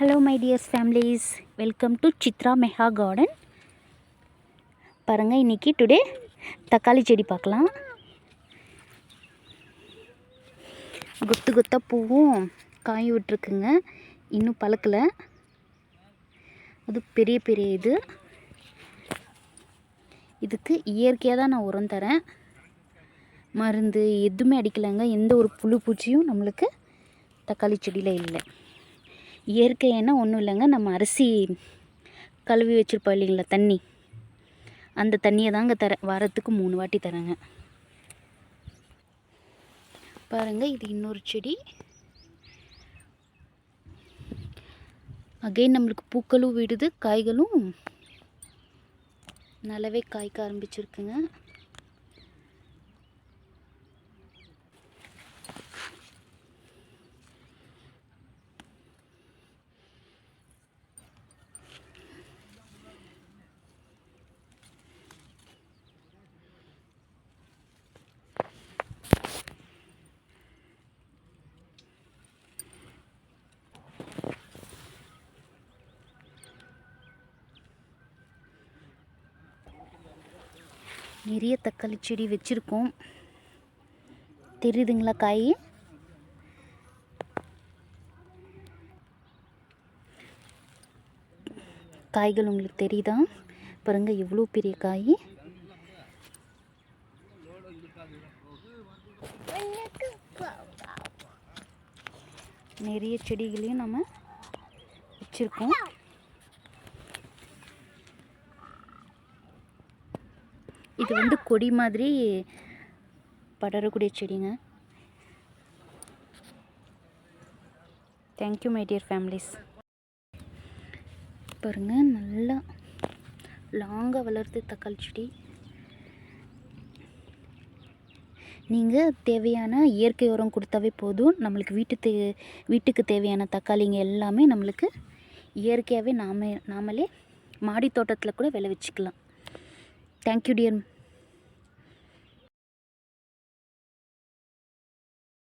Hello my dear families, welcome to Chitra Meha Garden. பாருங்க இன்னைக்கு today தக்காளி செடி பார்க்கலாம். குத்து குத்தா பூவும் காய் விட்டுருக்குங்க. இன்னும் பழுக்கல. அது பெரிய பெரிய இதுக்கு இயற்கையாக தான் நான் உரம் தரேன். மருந்து எதுவுமே அடிக்கலைங்க. எந்த ஒரு புழு பூச்சியும் நம்மளுக்கு தக்காளி செடியில் இல்லை. இயற்கைன்னா ஒன்றும் இல்லைங்க, நம்ம அரிசி கழுவி வச்சுருப்போம் இல்லைங்களா தண்ணி, அந்த தண்ணியை தாங்க தரேன். வாரத்துக்கு 3 வாட்டி தரேங்க. பாருங்கள், இது இன்னொரு செடி. அகைன் நம்மளுக்கு பூக்களும் விடுது, காய்களும் நல்லாவே காய்க்க ஆரம்பிச்சிருக்குங்க. நிறைய தக்காளி செடி வச்சுருக்கோம். தெரியுதுங்களா காய்? காய்கள் உங்களுக்கு தெரியுதா? பாருங்க எவ்வளோ பெரிய காய். நிறைய செடிகளையும் நம்ம வச்சுருக்கோம். இது கொடி மாதிரி படரக்கூடிய செடிங்க. Thank you my dear families. பாருங்கள், நல்லா லாங்காக வளருது தக்காளி செடி. நீங்கள் தேவையான இயற்கை உரம் கொடுத்தாவே போதும். நம்மளுக்கு வீட்டுக்கு தேவையான தக்காளிங்க எல்லாமே நம்மளுக்கு இயற்கையாகவே நாமளே மாடி தோட்டத்தில் கூட விளைவிச்சிக்கலாம். Thank you dear